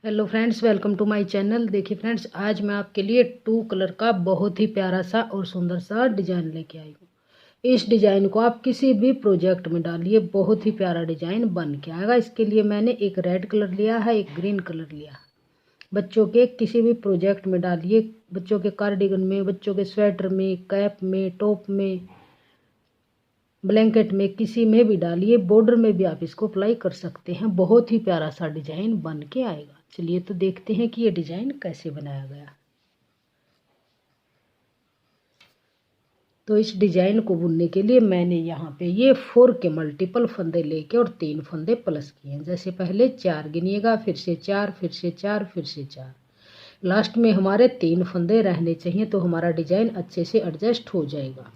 Hello friends, welcome to my channel. देखिए friends, आज मैं आपके लिए 2 कलर का बहुत ही प्यारा सा और सुंदर सा डिज़ाइन लेके आई हूँ। इस डिज़ाइन को आप किसी भी प्रोजेक्ट में डालिए, बहुत ही प्यारा डिज़ाइन बन के आएगा। इसके लिए मैंने एक रेड कलर लिया है, एक ग्रीन कलर लिया है। बच्चों के किसी भी प्रोजेक्ट में डालिए, बच्चों के कार्डिगन में, बच्चों के स्वेटर में, कैप में, टॉप में, ब्लैंकेट में, किसी में भी डालिए। बॉर्डर में भी आप इसको अप्लाई कर सकते हैं। बहुत ही प्यारा सा डिज़ाइन बन के आएगा। चलिए तो देखते हैं कि ये डिज़ाइन कैसे बनाया गया। तो इस डिज़ाइन को बुनने के लिए मैंने यहाँ पे ये 4 के मल्टीपल फंदे लेके और 3 फंदे प्लस किए हैं। जैसे पहले 4 गिनिएगा, फिर से 4, फिर से 4, फिर से 4। लास्ट में हमारे 3 फंदे रहने चाहिए, तो हमारा डिज़ाइन अच्छे से एडजस्ट हो जाएगा।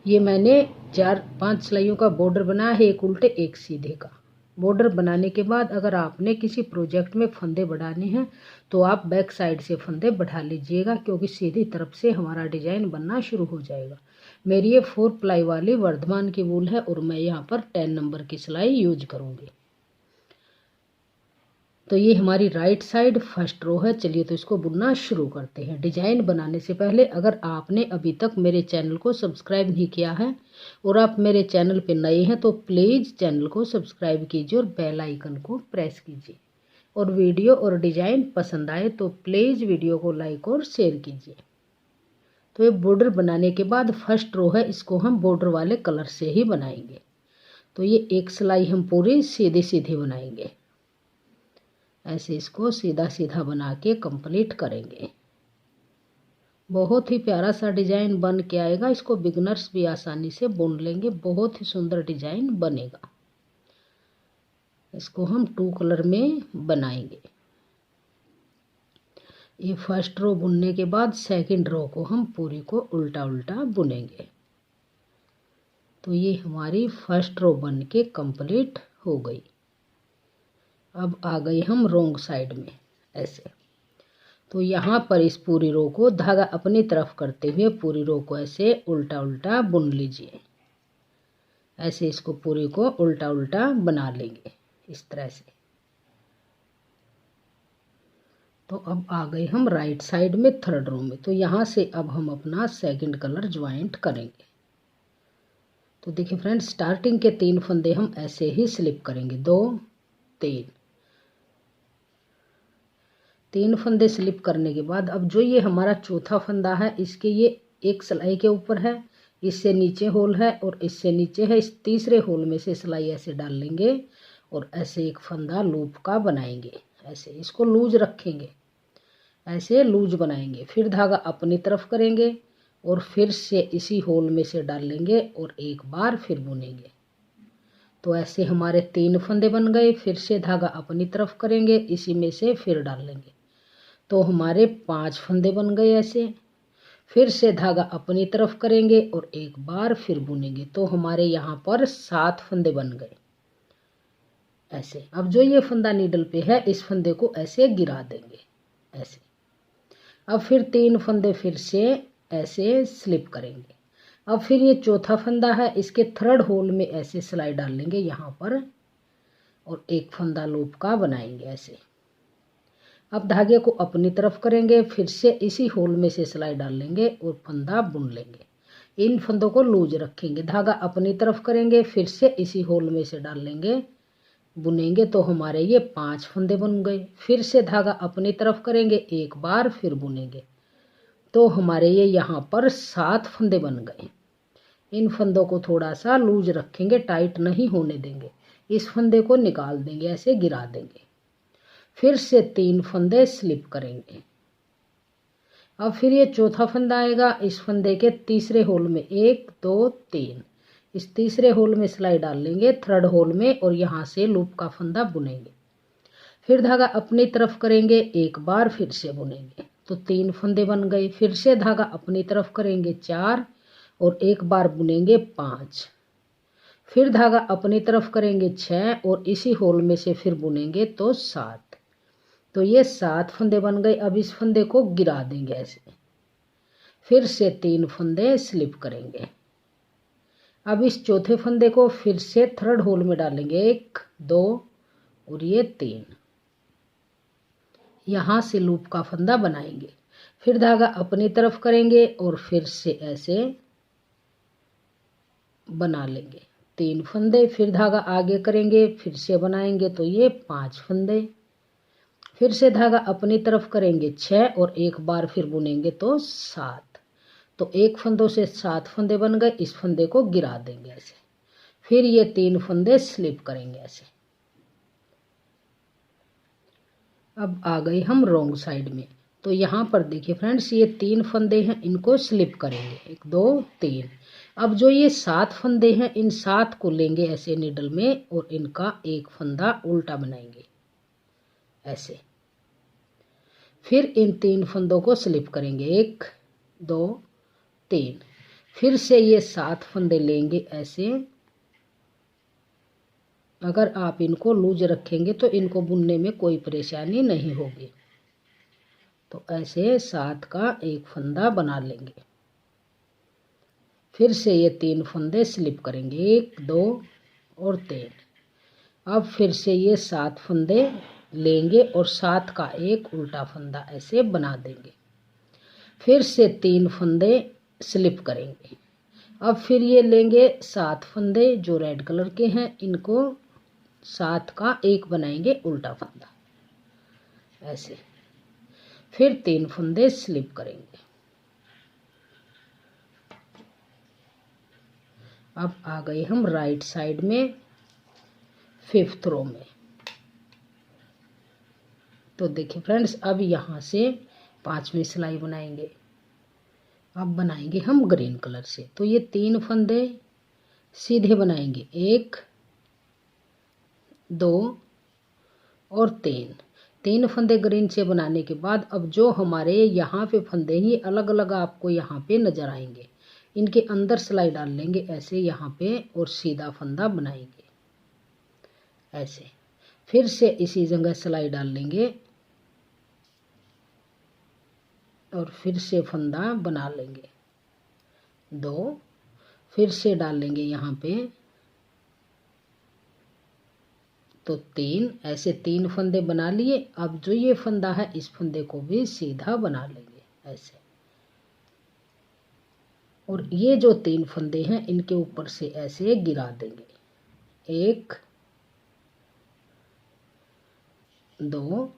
ये मैंने 4-5 सिलाइयों का बॉर्डर बनाया है, एक उल्टे एक सीधे का। बॉर्डर बनाने के बाद अगर आपने किसी प्रोजेक्ट में फंदे बढ़ाने हैं तो आप बैक साइड से फंदे बढ़ा लीजिएगा, क्योंकि सीधी तरफ से हमारा डिज़ाइन बनना शुरू हो जाएगा। मेरी ये 4 प्लाई वाली वर्धमान की वूल है और मैं यहाँ पर 10 नंबर की सिलाई यूज करूँगी। तो ये हमारी राइट साइड फर्स्ट रो है। चलिए तो इसको बुनना शुरू करते हैं। डिज़ाइन बनाने से पहले अगर आपने अभी तक मेरे चैनल को सब्सक्राइब नहीं किया है और आप मेरे चैनल पे नए हैं तो प्लीज़ चैनल को सब्सक्राइब कीजिए और बेल आइकन को प्रेस कीजिए। और वीडियो और डिज़ाइन पसंद आए तो प्लीज़ वीडियो को लाइक और शेयर कीजिए। तो ये बॉर्डर बनाने के बाद फर्स्ट रो है, इसको हम बॉर्डर वाले कलर से ही बनाएंगे। तो ये एक सिलाई हम पूरी सीधी सीधी बनाएंगे। ऐसे इसको सीधा सीधा बना के कंप्लीट करेंगे। बहुत ही प्यारा सा डिज़ाइन बन के आएगा। इसको बिगनर्स भी आसानी से बुन लेंगे। बहुत ही सुंदर डिज़ाइन बनेगा। इसको हम 2 कलर में बनाएंगे। ये फर्स्ट रो बुनने के बाद सेकंड रो को हम पूरी को उल्टा उल्टा बुनेंगे। तो ये हमारी फर्स्ट रो बन के कंप्लीट हो गई। अब आ गए हम रोंग साइड में ऐसे। तो यहाँ पर इस पूरी रो को धागा अपनी तरफ करते हुए पूरी रो को ऐसे उल्टा उल्टा बुन लीजिए। ऐसे इसको पूरी को उल्टा उल्टा बना लेंगे इस तरह से। तो अब आ गए हम राइट साइड में थर्ड रो में। तो यहाँ से अब हम अपना सेकंड कलर ज्वाइंट करेंगे। तो देखिए फ्रेंड्स, स्टार्टिंग के 3 फंदे हम ऐसे ही स्लिप करेंगे। 2 3 फंदे स्लिप करने के बाद अब जो ये हमारा चौथा फंदा है, इसके ये एक सिलाई के ऊपर है, इससे नीचे होल है और इससे नीचे है। इस तीसरे होल में से सिलाई ऐसे डाल लेंगे और ऐसे एक फंदा लूप का बनाएंगे। ऐसे इसको लूज रखेंगे, ऐसे लूज बनाएंगे। फिर धागा अपनी तरफ करेंगे और फिर से इसी होल में से डाल लेंगे और एक बार फिर बुनेंगे। तो ऐसे हमारे 3 फंदे बन गए। फिर से धागा अपनी तरफ करेंगे, इसी में से फिर डाल लेंगे। तो हमारे 5 फंदे बन गए ऐसे। फिर से धागा अपनी तरफ करेंगे और एक बार फिर बुनेंगे। तो हमारे यहाँ पर 7 फंदे बन गए ऐसे। अब जो ये फंदा नीडल पे है, इस फंदे को ऐसे गिरा देंगे ऐसे। अब फिर 3 फंदे फिर से ऐसे स्लिप करेंगे। अब फिर ये चौथा फंदा है, इसके थर्ड होल में ऐसे सिलाई डाल लेंगे यहाँ पर और एक फंदा लूप का बनाएंगे ऐसे। अब धागे को अपनी तरफ करेंगे, फिर से इसी होल में से सिलाई डाल लेंगे और फंदा बुन लेंगे। इन फंदों को लूज रखेंगे। धागा अपनी तरफ करेंगे, फिर से इसी होल में से डाल लेंगे, बुनेंगे। तो हमारे ये 5 फंदे बन गए। फिर से धागा अपनी तरफ करेंगे, एक बार फिर बुनेंगे। तो हमारे ये यहाँ पर 7 फंदे बन गए। इन फंदों को थोड़ा सा लूज रखेंगे, टाइट नहीं होने देंगे। इस फंदे को निकाल देंगे, ऐसे गिरा देंगे। फिर से 3 फंदे स्लिप करेंगे। अब फिर ये चौथा फंदा आएगा। इस फंदे के तीसरे होल में 1 2 3, इस तीसरे होल में सिलाई डाल लेंगे थर्ड होल में और यहाँ से लूप का फंदा बुनेंगे। फिर धागा अपनी तरफ करेंगे, एक बार फिर से बुनेंगे। तो 3 फंदे बन गए। फिर से धागा अपनी तरफ करेंगे 4 और एक बार बुनेंगे 5। फिर धागा अपनी तरफ करेंगे 6 और इसी होल में से फिर बुनेंगे तो 7। तो ये 7 फंदे बन गए। अब इस फंदे को गिरा देंगे ऐसे। फिर से 3 फंदे स्लिप करेंगे। अब इस चौथे फंदे को फिर से थर्ड होल में डालेंगे, 1 2 और ये 3। यहाँ से लूप का फंदा बनाएंगे। फिर धागा अपनी तरफ करेंगे और फिर से ऐसे बना लेंगे 3 फंदे। फिर धागा आगे करेंगे, फिर से बनाएंगे तो ये 5 फंदे। फिर से धागा अपनी तरफ करेंगे 6 और एक बार फिर बुनेंगे तो 7। तो 1 फंदों से 7 फंदे बन गए। इस फंदे को गिरा देंगे ऐसे। फिर ये 3 फंदे स्लिप करेंगे ऐसे। अब आ गए हम रॉन्ग साइड में। तो यहाँ पर देखिए फ्रेंड्स, ये 3 फंदे हैं, इनको स्लिप करेंगे 1 2 3। अब जो ये 7 फंदे हैं, इन 7 को लेंगे ऐसे निडल में और इनका एक फंदा उल्टा बनाएंगे ऐसे। फिर इन 3 फंदों को स्लिप करेंगे 1 2 3। फिर से ये 7 फंदे लेंगे ऐसे। अगर आप इनको लूज रखेंगे तो इनको बुनने में कोई परेशानी नहीं होगी। तो ऐसे 7 का एक फंदा बना लेंगे। फिर से ये 3 फंदे स्लिप करेंगे 1 2 और 3। अब फिर से ये 7 फंदे लेंगे और 7 का एक उल्टा फंदा ऐसे बना देंगे। फिर से 3 फंदे स्लिप करेंगे। अब फिर ये लेंगे 7 फंदे जो रेड कलर के हैं, इनको 7 का एक बनाएंगे उल्टा फंदा ऐसे। फिर 3 फंदे स्लिप करेंगे। अब आ गए हम राइट साइड में 5th रो में। तो देखिए फ्रेंड्स, अब यहाँ से 5वीं सिलाई बनाएंगे। अब बनाएंगे हम ग्रीन कलर से। तो ये 3 फंदे सीधे बनाएंगे 1 2 और 3 फंदे ग्रीन से बनाने के बाद अब जो हमारे यहाँ पे फंदे हैं, ये अलग अलग आपको यहाँ पे नजर आएंगे। इनके अंदर सिलाई डाल लेंगे ऐसे यहाँ पे और सीधा फंदा बनाएंगे ऐसे। फिर से इसी जगह सिलाई डाल लेंगे और फिर से फंदा बना लेंगे 2। फिर से डाल लेंगे यहाँ पे तो 3। ऐसे 3 फंदे बना लिए। अब जो ये फंदा है, इस फंदे को भी सीधा बना लेंगे ऐसे। और ये जो 3 फंदे हैं, इनके ऊपर से ऐसे गिरा देंगे 1 2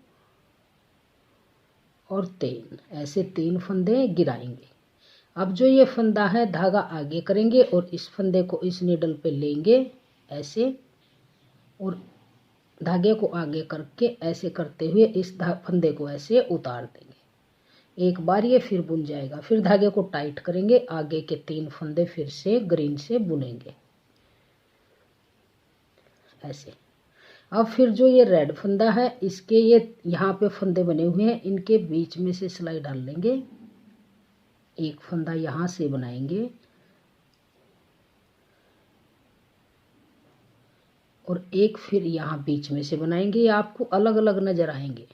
और 3। ऐसे 3 फंदे गिराएंगे। अब जो ये फंदा है, धागा आगे करेंगे और इस फंदे को इस नीडल पे लेंगे ऐसे और धागे को आगे करके ऐसे करते हुए इस फंदे को ऐसे उतार देंगे। एक बार ये फिर बुन जाएगा। फिर धागे को टाइट करेंगे, आगे के 3 फंदे फिर से ग्रीन से बुनेंगे ऐसे। अब फिर जो ये रेड फंदा है, इसके ये यहाँ पे फंदे बने हुए हैं, इनके बीच में से सिलाई डाल लेंगे। एक फंदा यहाँ से बनाएंगे और एक फिर यहाँ बीच में से बनाएंगे। ये आपको अलग अलग नजर आएंगे।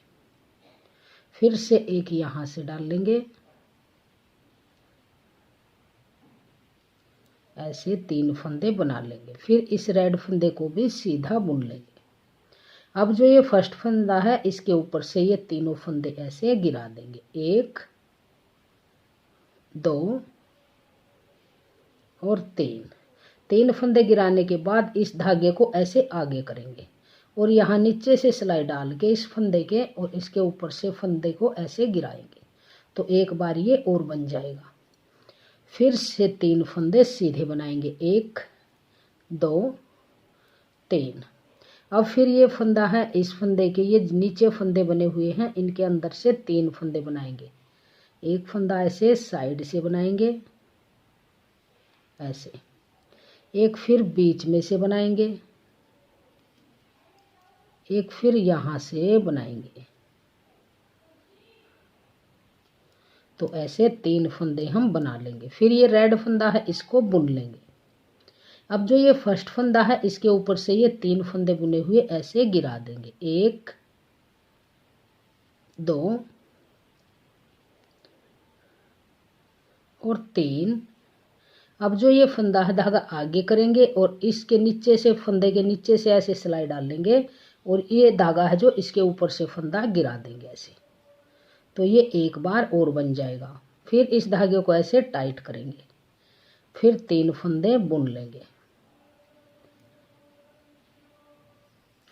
फिर से एक यहाँ से डाल लेंगे ऐसे 3 फंदे बना लेंगे। फिर इस रेड फंदे को भी सीधा बुन लेंगे। अब जो ये फर्स्ट फंदा है, इसके ऊपर से ये तीनों फंदे ऐसे गिरा देंगे 1 2 और 3 फंदे गिराने के बाद इस धागे को ऐसे आगे करेंगे और यहाँ नीचे से सिलाई डाल के इस फंदे के और इसके ऊपर से फंदे को ऐसे गिराएंगे तो एक बार ये और बन जाएगा। फिर से 3 फंदे सीधे बनाएंगे 1 2 3। अब फिर ये फंदा है, इस फंदे के ये नीचे फंदे बने हुए हैं, इनके अंदर से 3 फंदे बनाएंगे। एक फंदा ऐसे साइड से बनाएंगे ऐसे। एक फिर बीच में से बनाएंगे, एक फिर यहाँ से बनाएंगे। तो ऐसे 3 फंदे हम बना लेंगे। फिर ये रेड फंदा है, इसको बुन लेंगे। अब जो ये फर्स्ट फंदा है, इसके ऊपर से ये 3 फंदे बुने हुए ऐसे गिरा देंगे 1 2 और 3। अब जो ये फंदा है, धागा आगे करेंगे और इसके नीचे से फंदे के नीचे से ऐसे सिलाई डाल लेंगे और ये धागा है जो इसके ऊपर से फंदा गिरा देंगे ऐसे। तो ये एक बार और बन जाएगा। फिर इस धागे को ऐसे टाइट करेंगे, फिर 3 फंदे बुन लेंगे।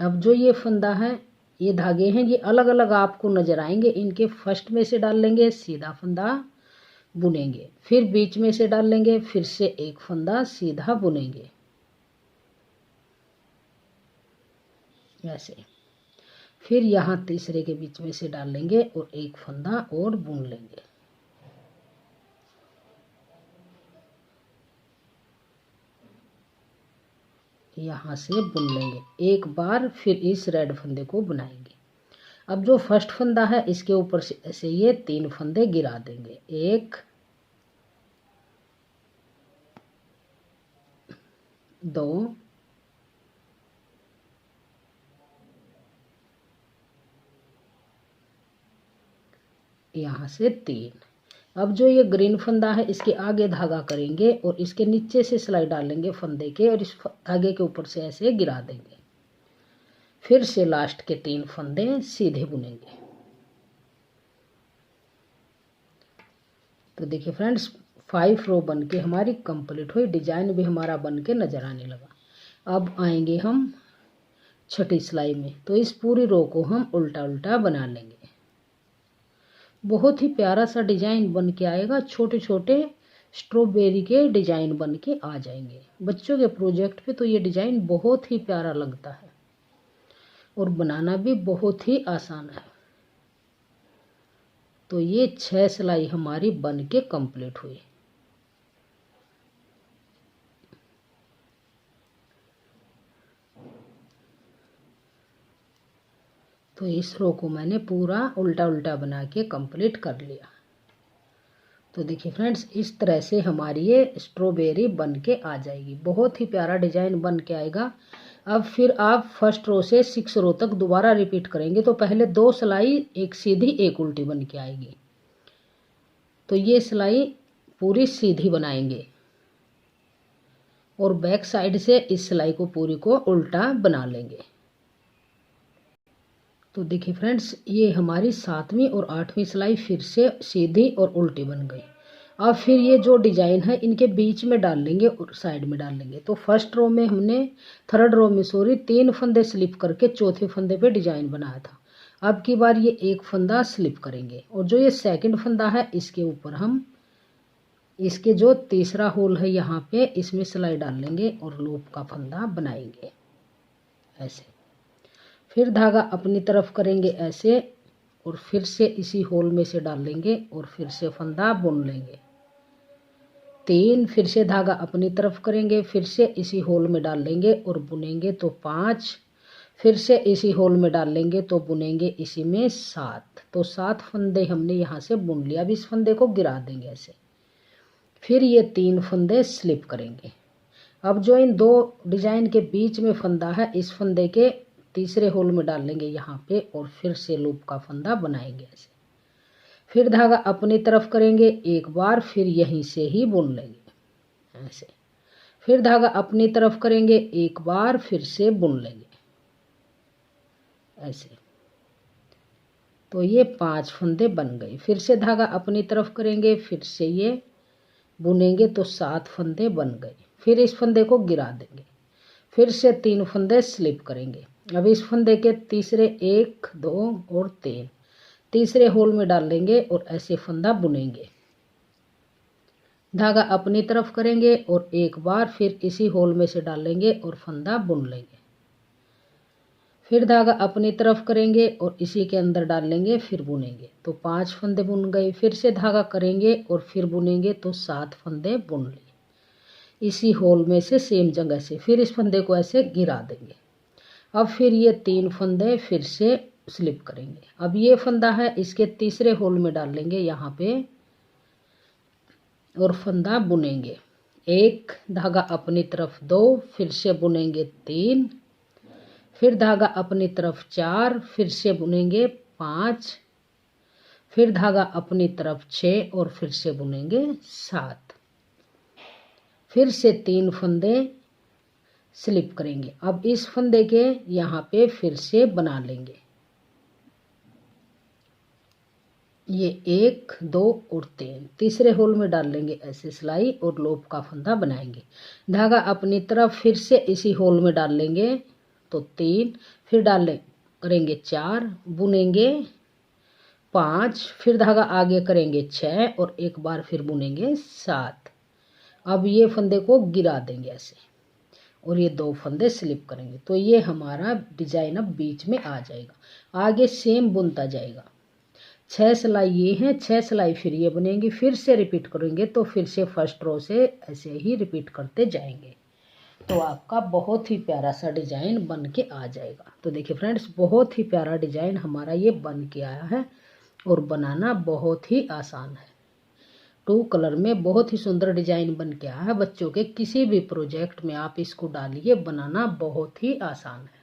अब जो ये फंदा है, ये धागे हैं, ये अलग अलग आपको नजर आएंगे। इनके फर्स्ट में से डाल लेंगे, सीधा फंदा बुनेंगे, फिर बीच में से डाल लेंगे, फिर से एक फंदा सीधा बुनेंगे ऐसे। फिर यहाँ तीसरे के बीच में से डाल लेंगे और एक फंदा और बुन लेंगे। यहाँ से बुन लेंगे एक बार, फिर इस रेड फंदे को बनाएंगे। अब जो फर्स्ट फंदा है इसके ऊपर से ऐसे ये 3 फंदे गिरा देंगे, 1 2 यहाँ से 3। अब जो ये ग्रीन फंदा है इसके आगे धागा करेंगे और इसके नीचे से सिलाई डालेंगे फंदे के और इस धागे के ऊपर से ऐसे गिरा देंगे। फिर से लास्ट के 3 फंदे सीधे बुनेंगे। तो देखिए फ्रेंड्स, 5 रो बन के हमारी कंप्लीट हुई। डिजाइन भी हमारा बन के नजर आने लगा। अब आएंगे हम छठी सिलाई में। तो इस पूरी रो को हम उल्टा उल्टा बना लेंगे। बहुत ही प्यारा सा डिजाइन बन के आएगा। छोटे छोटे स्ट्रॉबेरी के डिजाइन बन के आ जाएंगे। बच्चों के प्रोजेक्ट पे तो ये डिजाइन बहुत ही प्यारा लगता है और बनाना भी बहुत ही आसान है। तो ये 6 सिलाई हमारी बन के कंप्लीट हुई। तो इस रो को मैंने पूरा उल्टा उल्टा बना के कंप्लीट कर लिया। तो देखिए फ्रेंड्स, इस तरह से हमारी ये स्ट्रॉबेरी बन के आ जाएगी। बहुत ही प्यारा डिजाइन बन के आएगा। अब फिर आप फर्स्ट रो से 6 रो तक दोबारा रिपीट करेंगे। तो पहले 2 सिलाई, एक सीधी एक उल्टी बन के आएगी। तो ये सिलाई पूरी सीधी बनाएंगे और बैक साइड से इस सिलाई को पूरी को उल्टा बना लेंगे। तो देखिए फ्रेंड्स, ये हमारी 7वीं और 8वीं सिलाई फिर से सीधी और उल्टी बन गई। अब फिर ये जो डिजाइन है इनके बीच में डाल लेंगे और साइड में डाल लेंगे। तो फर्स्ट रो में हमने, थर्ड रो में सॉरी, 3 फंदे स्लिप करके चौथे फंदे पे डिजाइन बनाया था। अब की बार ये एक फंदा स्लिप करेंगे और जो ये सेकंड फंदा है इसके ऊपर हम इसके जो तीसरा होल है यहाँ पे, इसमें सिलाई डाल लेंगे और लूप का फंदा बनाएंगे ऐसे। फिर धागा अपनी तरफ करेंगे ऐसे और फिर से इसी होल में से डाल लेंगे और फिर से फंदा बुन लेंगे 3। फिर से धागा अपनी तरफ करेंगे, फिर से इसी होल में डाल लेंगे और बुनेंगे तो 5। फिर से इसी होल में डाल लेंगे तो बुनेंगे इसी में 7। तो 7 फंदे हमने यहाँ से बुन लिया। अब इस फंदे को गिरा देंगे ऐसे। फिर ये 3 फंदे स्लिप करेंगे। अब जो इन 2 डिजाइन के बीच में फंदा है, इस फंदे के तीसरे होल में डाल लेंगे यहाँ पे और फिर से लूप का फंदा बनाएंगे ऐसे। फिर धागा अपनी तरफ करेंगे एक बार, फिर यहीं से ही बुन लेंगे ऐसे। फिर धागा अपनी तरफ करेंगे एक बार, फिर से बुन लेंगे ऐसे। तो ये 5 फंदे बन गए। फिर से धागा अपनी तरफ करेंगे, फिर से ये बुनेंगे तो 7 फंदे बन गए। फिर इस फंदे को गिरा देंगे, फिर से 3 फंदे स्लिप करेंगे। अब इस फंदे के तीसरे 1 2 और 3 तीसरे होल में डाल लेंगे और ऐसे फंदा बुनेंगे। धागा अपनी तरफ करेंगे और एक बार, फिर इसी होल में से डाल लेंगे और फंदा बुन लेंगे। फिर धागा अपनी तरफ करेंगे और इसी के अंदर डाल लेंगे, फिर बुनेंगे तो 5 फंदे बुन गए। फिर से धागा करेंगे और फिर बुनेंगे तो 7 फंदे बुन लिए इसी होल में से सेम जगह से। फिर इस फंदे को ऐसे गिरा देंगे। अब फिर ये 3 फंदे फिर से स्लिप करेंगे। अब ये फंदा है, इसके तीसरे होल में डाल लेंगे यहाँ पे और फंदा बुनेंगे। 1 धागा अपनी तरफ 2, फिर से बुनेंगे 3, फिर धागा अपनी तरफ 4, फिर से बुनेंगे 5, फिर धागा अपनी तरफ 6 और फिर से बुनेंगे 7। फिर से 3 फंदे स्लिप करेंगे। अब इस फंदे के यहाँ पे फिर से बना लेंगे, ये 1 2 और 3, तीसरे होल में डाल लेंगे ऐसे सिलाई और लोप का फंदा बनाएंगे। धागा अपनी तरफ फिर से इसी होल में डाल लेंगे, तो 3, फिर करेंगे 4, बुनेंगे 5, फिर धागा आगे करेंगे 6 और एक बार फिर बुनेंगे 7। अब ये फंदे को गिरा देंगे ऐसे और ये 2 फंदे स्लिप करेंगे, तो ये हमारा डिजाइन अब बीच में आ जाएगा। आगे सेम बुनता जाएगा। 6 सिलाई ये हैं, 6 सिलाई फिर ये बनेंगी, फिर से रिपीट करेंगे, तो फिर से फर्स्ट रो से ऐसे ही रिपीट करते जाएंगे, तो आपका बहुत ही प्यारा सा डिजाइन बन के आ जाएगा। तो देखिए फ्रेंड्स, बहुत ही प्यारा डिजाइन हमारा ये बन के आया है और बनाना बहुत ही आसान है। 2 कलर में बहुत ही सुंदर डिजाइन बन के आया है। बच्चों के किसी भी प्रोजेक्ट में आप इसको डालिए, बनाना बहुत ही आसान है।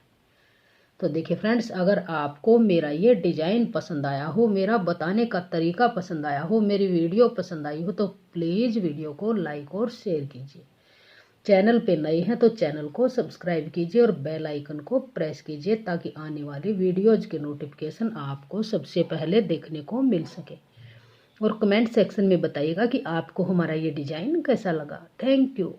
तो देखिए फ्रेंड्स, अगर आपको मेरा ये डिजाइन पसंद आया हो, मेरा बताने का तरीका पसंद आया हो, मेरी वीडियो पसंद आई हो, तो प्लीज़ वीडियो को लाइक और शेयर कीजिए। चैनल पे नए हैं तो चैनल को सब्सक्राइब कीजिए और बेल आइकन को प्रेस कीजिए, ताकि आने वाली वीडियोज़ के नोटिफिकेशन आपको सबसे पहले देखने को मिल सके। और कमेंट सेक्शन में बताइएगा कि आपको हमारा ये डिज़ाइन कैसा लगा। Thank you.